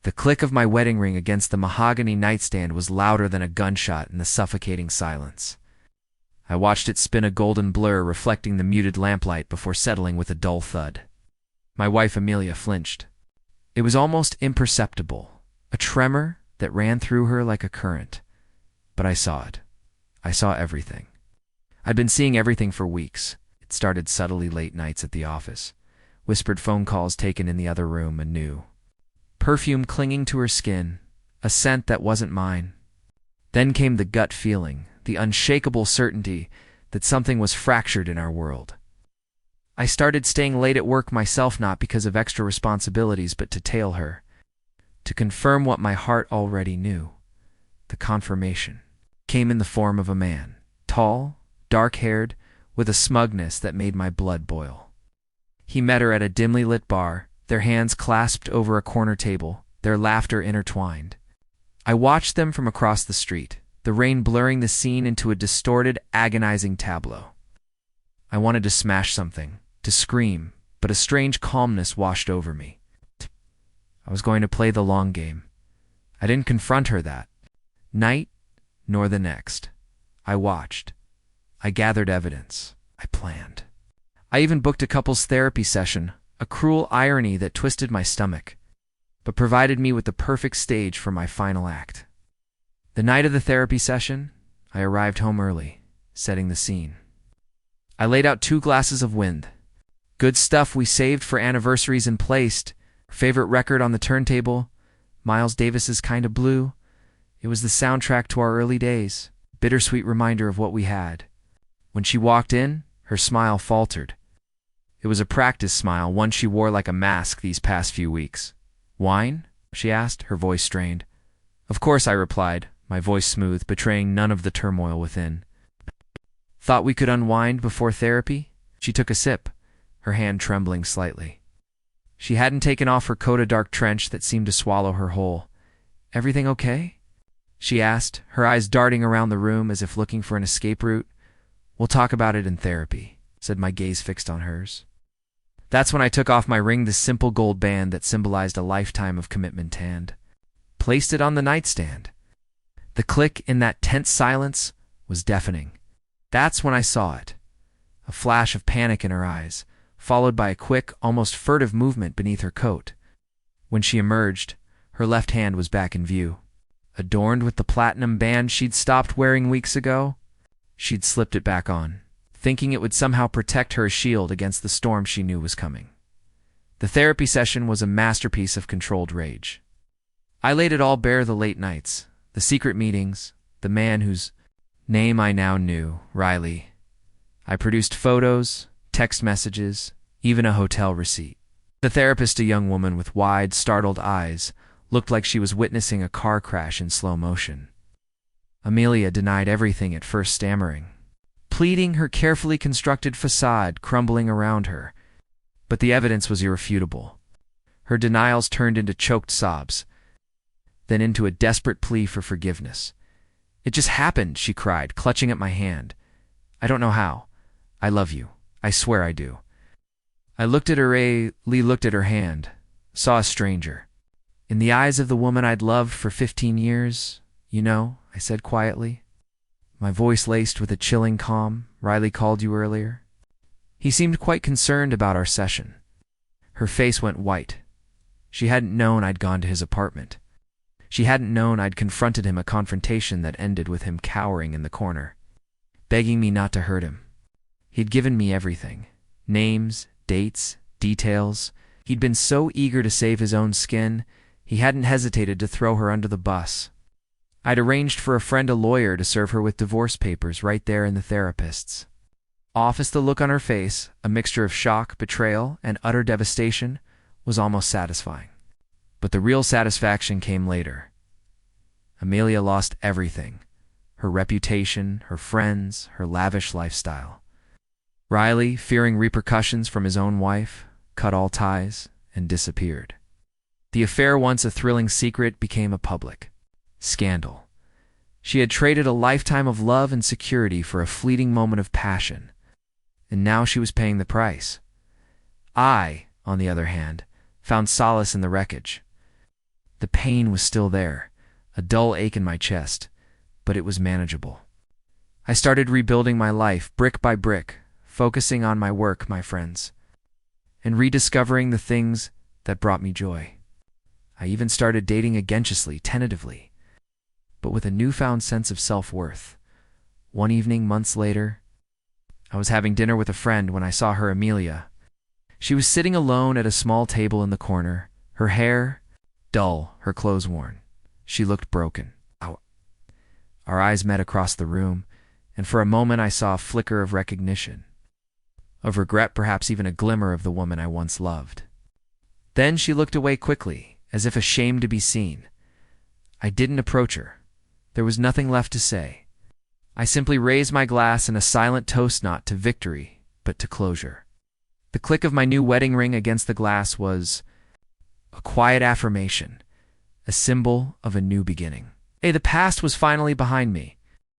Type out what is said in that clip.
The click of my wedding ring against the mahogany nightstand was louder than a gunshot in the suffocating silence. I watched it spin a golden blur reflecting the muted lamplight before settling with a dull thud. My wife Amelia flinched. It was almost imperceptible, a tremor that ran through her like a current. But I saw it. I saw everything. I'd been seeing everything for weeks. It started subtly late nights at the office, whispered phone calls taken in the other room, and new perfume clinging to her skin, a scent that wasn't mine. Then came the gut feeling, the unshakable certainty that something was fractured in our world. I started staying late at work myself, not because of extra responsibilities, but to tail her, to confirm what my heart already knew. The confirmation came in the form of a man, tall, dark-haired, with a smugness that made my blood boil. He met her at a dimly lit bar, their hands clasped over a corner table, their laughter intertwined. I watched them from across the street, the rain blurring the scene into a distorted, agonizing tableau. I wanted to smash something, to scream, but a strange calmness washed over me. I was going to play the long game. I didn't confront her that night, nor the next. I watched. I gathered evidence. I planned. I even booked a couples therapy session, a cruel irony that twisted my stomach, but provided me with the perfect stage for my final act. The night of the therapy session, I arrived home early, setting the scene. I laid out 2 glasses of wind. Good stuff we saved for anniversaries and placed. Favorite record on the turntable, Miles Davis's Kinda Blue. It was the soundtrack to our early days, bittersweet reminder of what we had. When she walked in, her smile faltered. It was a practice smile, one she wore like a mask these past few weeks. "Wine?" she asked, her voice strained. "Of course," I replied, my voice smooth, betraying none of the turmoil within. "Thought we could unwind before therapy?" She took a sip, her hand trembling slightly. She hadn't taken off her coat, a dark trench that seemed to swallow her whole. "Everything okay?" she asked, her eyes darting around the room as if looking for an escape route. "We'll talk about it in therapy," said, my gaze fixed on hers. That's when I took off my ring, the simple gold band that symbolized a lifetime of commitment, and placed it on the nightstand. The click in that tense silence was deafening. That's when I saw it. A flash of panic in her eyes, followed by a quick, almost furtive movement beneath her coat. When she emerged, her left hand was back in view. Adorned with the platinum band she'd stopped wearing weeks ago, she'd slipped it back on, thinking it would somehow protect her, a shield against the storm she knew was coming. The therapy session was a masterpiece of controlled rage. I laid it all bare, the late nights, the secret meetings, the man whose name I now knew, Riley. I produced photos, text messages, even a hotel receipt. The therapist, a young woman with wide, startled eyes, looked like she was witnessing a car crash in slow motion. Amelia denied everything at first, stammering, pleading, her carefully constructed facade crumbling around her. But the evidence was irrefutable. Her denials turned into choked sobs, then into a desperate plea for forgiveness. "It just happened," she cried, clutching at my hand. "I don't know how. I love you. I swear I do." I looked at her. Lee looked at her hand, saw a stranger. "In the eyes of the woman I'd loved for 15 years, you know," I said quietly, my voice laced with a chilling calm. "Riley called you earlier." He seemed quite concerned about our session. Her face went white. She hadn't known I'd gone to his apartment. She hadn't known I'd confronted him, a confrontation that ended with him cowering in the corner, begging me not to hurt him. He'd given me everything. Names, dates, details. He'd been so eager to save his own skin, he hadn't hesitated to throw her under the bus. I'd arranged for a friend, a lawyer, to serve her with divorce papers right there in the therapist's office. The look on her face, a mixture of shock, betrayal, and utter devastation, was almost satisfying. But the real satisfaction came later. Amelia lost everything: her reputation, her friends, her lavish lifestyle. Riley, fearing repercussions from his own wife, cut all ties and disappeared. The affair, once a thrilling secret, became a public scandal. She had traded a lifetime of love and security for a fleeting moment of passion, and now she was paying the price. I, on the other hand, found solace in the wreckage. The pain was still there, a dull ache in my chest, but it was manageable. I started rebuilding my life brick by brick, focusing on my work, my friends, and rediscovering the things that brought me joy. I even started dating againstly, tentatively, but with a newfound sense of self-worth. One evening, months later, I was having dinner with a friend when I saw her, Amelia. She was sitting alone at a small table in the corner, her hair dull, her clothes worn. She looked broken. Our eyes met across the room, and for a moment I saw a flicker of recognition, of regret, perhaps even a glimmer of the woman I once loved. Then she looked away quickly, as if ashamed to be seen. I didn't approach her. There was nothing left to say. I simply raised my glass in a silent toast, not to victory, but to closure. The click of my new wedding ring against the glass was a quiet affirmation, a symbol of a new beginning. The past was finally behind me.